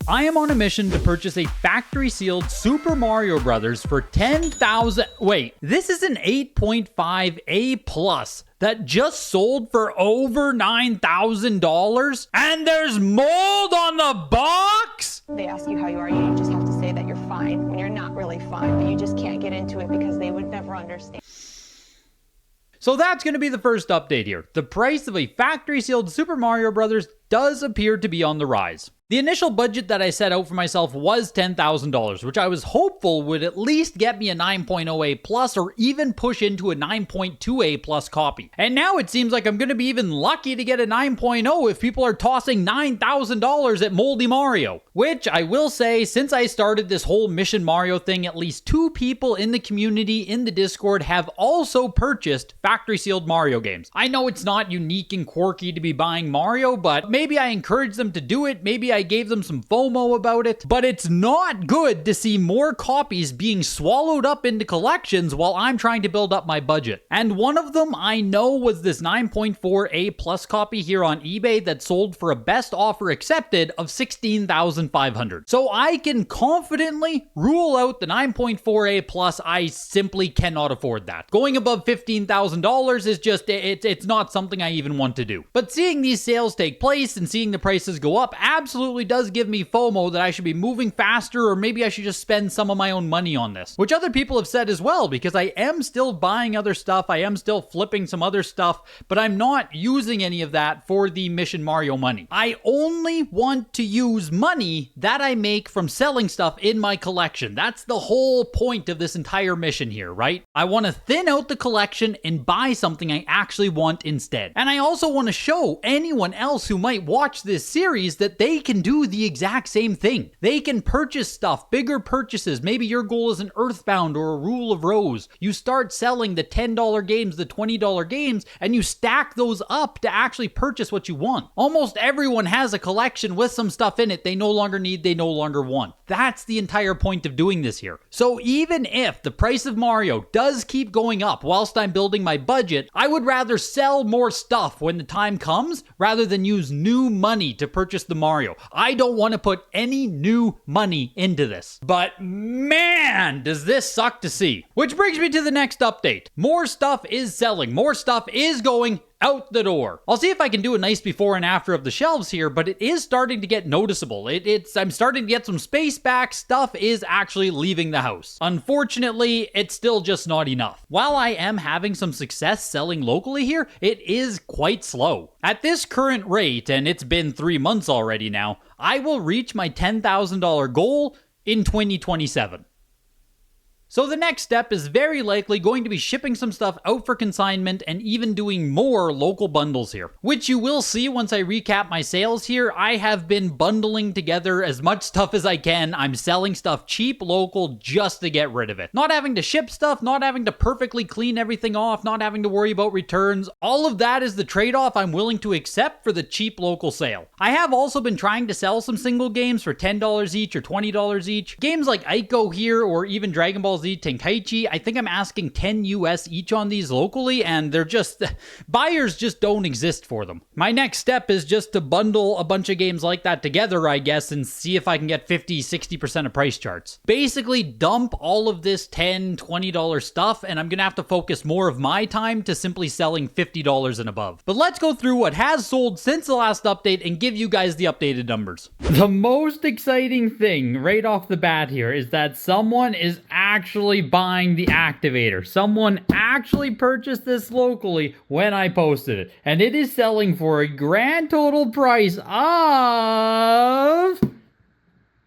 I am on a mission to purchase a factory-sealed Super Mario Bros. For 10,000... Wait, this is an 8.5 A+ that just sold for over $9,000? And there's mold on the box?! They ask you how you are, you just have to say that you're fine when you're not really fine, but you just can't get into it because they would never understand. So that's going to be the first update here. The price of a factory-sealed Super Mario Bros. Does appear to be on the rise. The initial budget that I set out for myself was $10,000, which I was hopeful would at least get me a 9.0 A+ or even push into a 9.2 A+ copy. And now it seems like I'm going to be even lucky to get a 9.0 if people are tossing $9,000 at Moldy Mario. Which I will say, since I started this whole Mission Mario thing, at least 2 people in the community in the Discord have also purchased factory sealed Mario games. I know it's not unique and quirky to be buying Mario, but maybe I encouraged them to do it, maybe I gave them some FOMO about it, but it's not good to see more copies being swallowed up into collections while I'm trying to build up my budget. And one of them I know was this 9.4 A+ copy here on eBay that sold for a best offer accepted of $16,500. So I can confidently rule out the 9.4 A+, I simply cannot afford that. Going above $15,000 is just, it's not something I even want to do. But seeing these sales take place and seeing the prices go up absolutely does give me FOMO that I should be moving faster, or maybe I should just spend some of my own money on this. Which other people have said as well, because I am still buying other stuff, I am still flipping some other stuff, but I'm not using any of that for the Mission Mario money. I only want to use money that I make from selling stuff in my collection. That's the whole point of this entire mission here, right? I want to thin out the collection and buy something I actually want instead. And I also want to show anyone else who might watch this series that they can do the exact same thing. They can purchase stuff, bigger purchases. Maybe your goal is an Earthbound or a Rule of Rose. You start selling the $10 games, the $20 games, and you stack those up to actually purchase what you want. Almost everyone has a collection with some stuff in it they no longer need, they no longer want. That's the entire point of doing this here. So even if the price of Mario does keep going up whilst I'm building my budget, I would rather sell more stuff when the time comes rather than use new money to purchase the Mario. I don't want to put any new money into this. But man, does this suck to see. Which brings me to the next update. More stuff is selling. More stuff is going out the door. I'll see if I can do a nice before and after of the shelves here, but it is starting to get noticeable. I'm starting to get some space back. Stuff is actually leaving the house. Unfortunately, it's still just not enough. While I am having some success selling locally here, it is quite slow. At this current rate, and it's been 3 months already now, I will reach my $10,000 goal in 2027. So the next step is very likely going to be shipping some stuff out for consignment and even doing more local bundles here, which you will see once I recap my sales here. I have been bundling together as much stuff as I can. I'm selling stuff cheap local just to get rid of it. Not having to ship stuff, not having to perfectly clean everything off, not having to worry about returns. All of that is the trade-off I'm willing to accept for the cheap local sale. I have also been trying to sell some single games for $10 each or $20 each. Games like Ico here or even Dragon Ball Z Tenkaichi, I think I'm asking 10 US each on these locally, and they're just, buyers just don't exist for them. My next step is just to bundle a bunch of games like that together, I guess, and see if I can get 50-60% of price charts. Basically dump all of this $10, $20 stuff, and I'm gonna have to focus more of my time to simply selling $50 and above. But let's go through what has sold since the last update and give you guys the updated numbers. The most exciting thing right off the bat here is that someone is actually buying the activator. Someone actually purchased this locally when I posted it, and it is selling for a grand total price of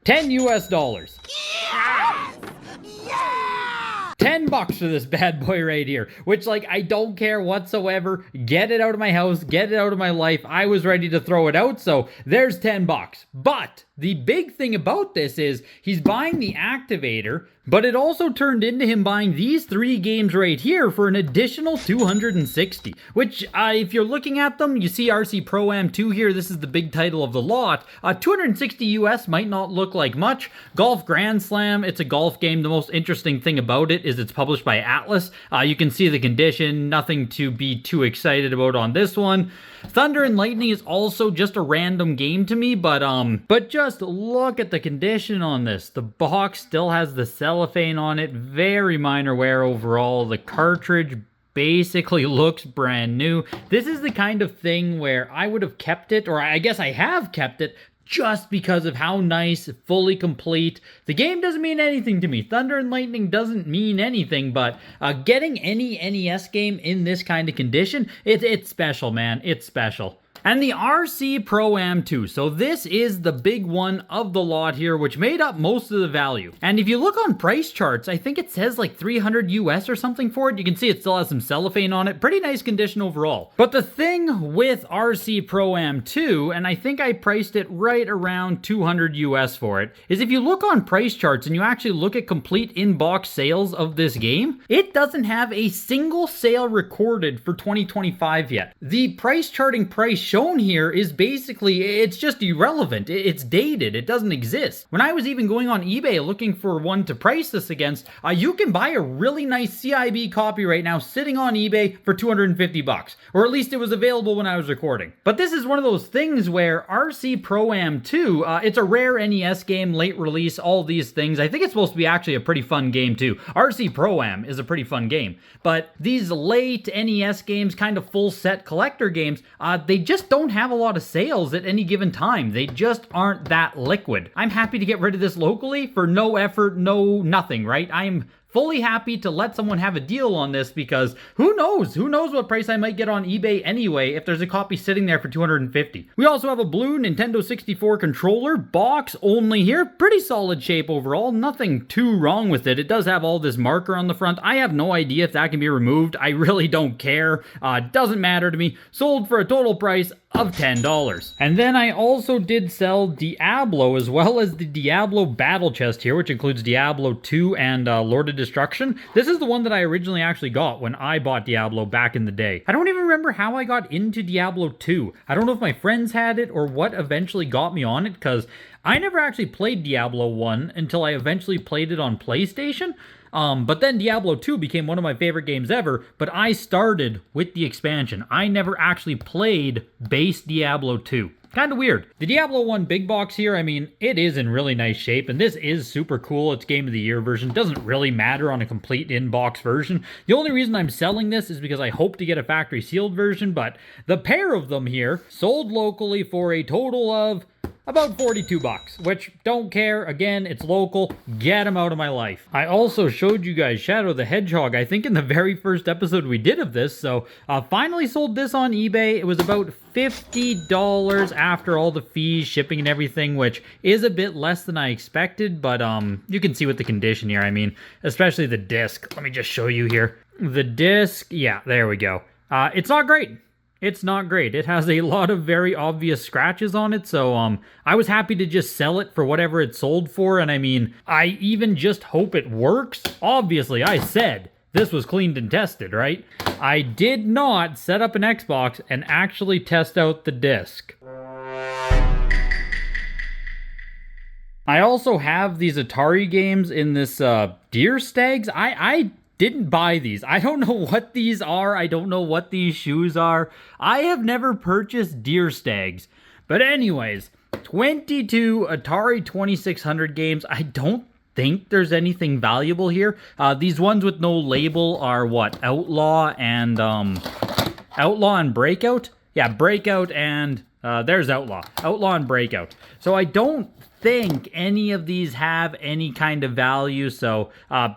$10 US. Yes! Yeah! $10 for this bad boy right here, which, like, I don't care whatsoever. Get it out of my house, get it out of my life. I was ready to throw it out, so there's $10. But the big thing about this is he's buying the activator, but it also turned into him buying these 3 games right here for an additional $260, which if you're looking at them, you see RC Pro-Am 2 here. This is the big title of the lot. $260 US might not look like much. Golf Grand Slam, it's a golf game. The most interesting thing about it is it's published by Atlas. You can see the condition, nothing to be too excited about on this one. Thunder and Lightning is also just a random game to me, but just look at the condition on this. The box still has the cellophane on it, very minor wear overall. The cartridge basically looks brand new. This is the kind of thing where I would have kept it, or I guess I have kept it, just because of how nice, fully complete. The game doesn't mean anything to me. Thunder and Lightning doesn't mean anything, but getting any NES game in this kind of condition, it's special, man. It's special. And the RC Pro-Am 2. So this is the big one of the lot here, which made up most of the value. And if you look on price charts, I think it says like 300 US or something for it. You can see it still has some cellophane on it. Pretty nice condition overall. But the thing with RC Pro-Am 2, and I think I priced it right around 200 US for it, is if you look on price charts and you actually look at complete in-box sales of this game, it doesn't have a single sale recorded for 2025 yet. The price charting price shown here is basically, it's just irrelevant. It's dated. It doesn't exist. When I was even going on eBay looking for one to price this against, you can buy a really nice CIB copy right now sitting on eBay for 250 bucks, or at least it was available when I was recording. But this is one of those things where RC Pro-Am 2, it's a rare NES game, late release, all these things. I think it's supposed to be actually a pretty fun game too. RC Pro-Am is a pretty fun game, but these late NES games, kind of full set collector games, they just don't have a lot of sales at any given time. They just aren't that liquid. I'm happy to get rid of this locally for no effort, no nothing, right? I'm fully happy to let someone have a deal on this because who knows what price I might get on eBay anyway if there's a copy sitting there for 250. We also have a blue Nintendo 64 controller, box only here, pretty solid shape overall, nothing too wrong with it. It does have all this marker on the front. I have no idea if that can be removed. I really don't care. Doesn't matter to me. Sold for a total price of $10. And then I also did sell Diablo as well as the Diablo battle chest here, which includes Diablo 2 and Lord of Destruction. This is the one that I originally actually got when I bought Diablo back in the day. I don't even remember how I got into Diablo 2. I don't know if my friends had it or what eventually got me on it, because I never actually played Diablo 1 until I eventually played it on PlayStation. But then Diablo 2 became one of my favorite games ever, but I started with the expansion. I never actually played base Diablo 2. Kind of weird. The Diablo 1 big box here, I mean, it is in really nice shape, and this is super cool. It's Game of the Year version. Doesn't really matter on a complete in-box version. The only reason I'm selling this is because I hope to get a factory sealed version, but the pair of them here sold locally for a total of about 42 bucks, which don't care. Again, it's local. Get them out of my life. I also showed you guys Shadow the Hedgehog, I think in the very first episode we did of this, so finally sold this on eBay. It was about $50 after all the fees, shipping and everything, which is a bit less than I expected, but you can see with the condition here, I mean, especially the disc. Let me just show you here. The disc, yeah, there we go. It's not great. It's not great. It has a lot of very obvious scratches on it, so I was happy to just sell it for whatever it sold for, and I mean, I even just hope it works. Obviously, I said this was cleaned and tested, right? I did not set up an Xbox and actually test out the disc. I also have these Atari games in this Deer Stags. I didn't buy these. I don't know what these are. I don't know what these shoes are. I have never purchased Deer Stags. But anyways, 22 Atari 2600 games. I don't think there's anything valuable here. These ones with no label are what? Outlaw and Breakout? Yeah, Breakout and there's Outlaw. Outlaw and Breakout. So I don't think any of these have any kind of value, so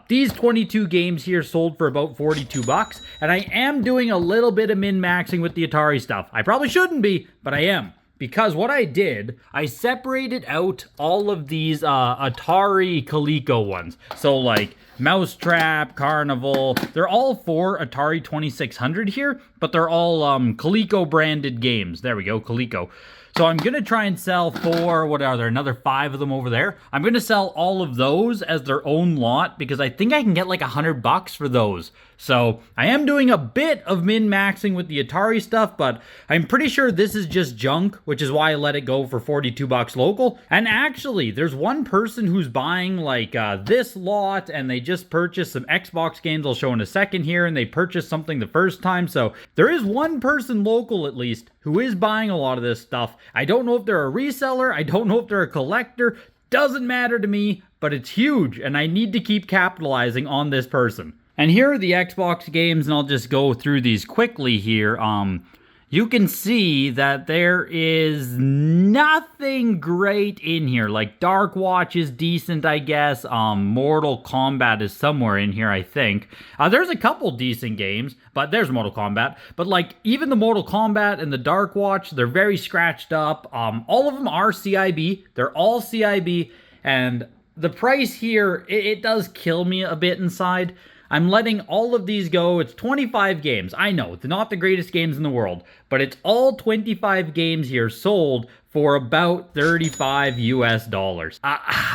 these 22 games here sold for about 42 bucks, and I am doing a little bit of min-maxing with the Atari stuff. I probably shouldn't be, but I am. Because what I did, I separated out all of these Atari Coleco ones. So like Mousetrap, Carnival, they're all for Atari 2600 here, but they're all Coleco branded games. There we go, Coleco. So I'm going to try and sell for, what are there, another 5 of them over there? I'm going to sell all of those as their own lot because I think I can get like $100 for those. So I am doing a bit of min-maxing with the Atari stuff, but I'm pretty sure this is just junk, which is why I let it go for 42 bucks local. And actually, there's one person who's buying like this lot, and they just purchased some Xbox games I'll show in a second here, and they purchased something the first time. So there is one person local at least who is buying a lot of this stuff. I don't know if they're a reseller, I don't know if they're a collector, doesn't matter to me, but it's huge, and I need to keep capitalizing on this person. And here are the Xbox games, and I'll just go through these quickly here. You can see that there is nothing great in here. Like, Dark Watch is decent, I guess. Mortal Kombat is somewhere in here, I think. There's a couple decent games, but there's Mortal Kombat. But, like, even the Mortal Kombat and the Dark Watch, they're very scratched up. All of them are CIB. They're all CIB. And the price here, it does kill me a bit inside. I'm letting all of these go. It's 25 games. I know, it's not the greatest games in the world, but it's all 25 games here sold for about $35 US.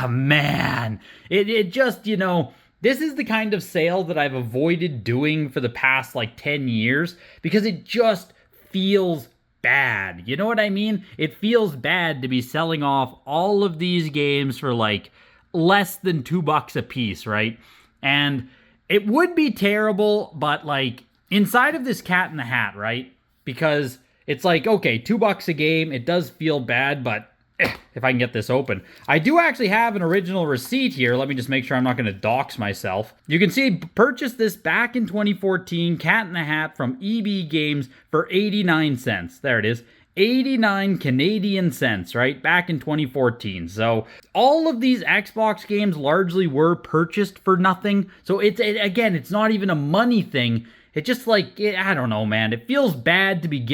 Man. It just, you know, this is the kind of sale that I've avoided doing for the past like 10 years because it just feels bad. You know what I mean? It feels bad to be selling off all of these games for like less than $2 a piece, right? And it would be terrible, but like inside of this cat in the hat, right? Because it's like, okay, $2 a game. It does feel bad, but if I can get this open. I do actually have an original receipt here. Let me just make sure I'm not going to dox myself. You can see purchased this back in 2014, cat in the hat from EB Games for 89 cents. There it is. 89 Canadian cents, right? Back in 2014. So all of these Xbox games largely were purchased for nothing. So again, it's not even a money thing. It just like, I don't know, man. It feels bad to be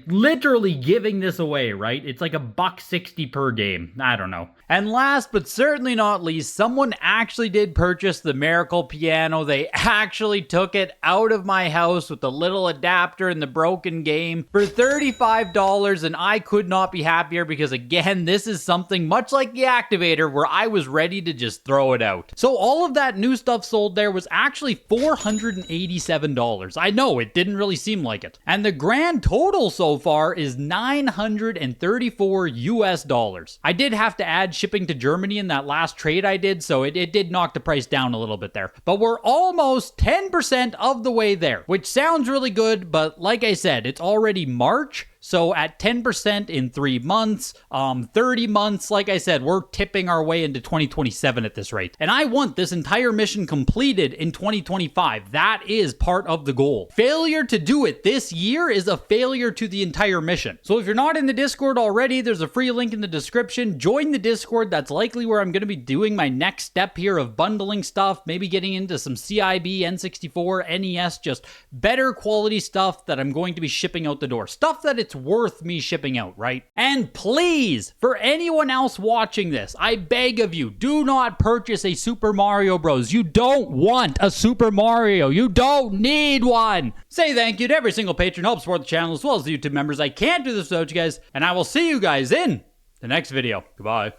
literally giving this away, right? It's like $1.60 per game. I don't know. And last but certainly not least, someone actually did purchase the Miracle Piano. They actually took it out of my house with the little adapter and the broken game for $35, and I could not be happier because, again, this is something much like the Activator where I was ready to just throw it out. So all of that new stuff sold there was actually $487. I know, it didn't really seem like it. And the grand total so far is $934 US. I did have to add shipping to Germany in that last trade I did, so it did knock the price down a little bit there. But we're almost 10% of the way there, which sounds really good, but like I said, it's already March. So at 10% in 3 months, 30 months, like I said, we're tipping our way into 2027 at this rate. And I want this entire mission completed in 2025. That is part of the goal. Failure to do it this year is a failure to the entire mission. So if you're not in the Discord already, there's a free link in the description. Join the Discord. That's likely where I'm going to be doing my next step here of bundling stuff, maybe getting into some CIB, N64, NES, just better quality stuff that I'm going to be shipping out the door. Stuff that it's worth me shipping out, right? And please, for anyone else watching this, I beg of you, do not purchase a Super Mario Bros. You don't want a Super Mario. You don't need one. Say thank you to every single patron who helps support the channel, as well as the YouTube members. I can't do this without you guys, and I will see you guys in the next video. Goodbye.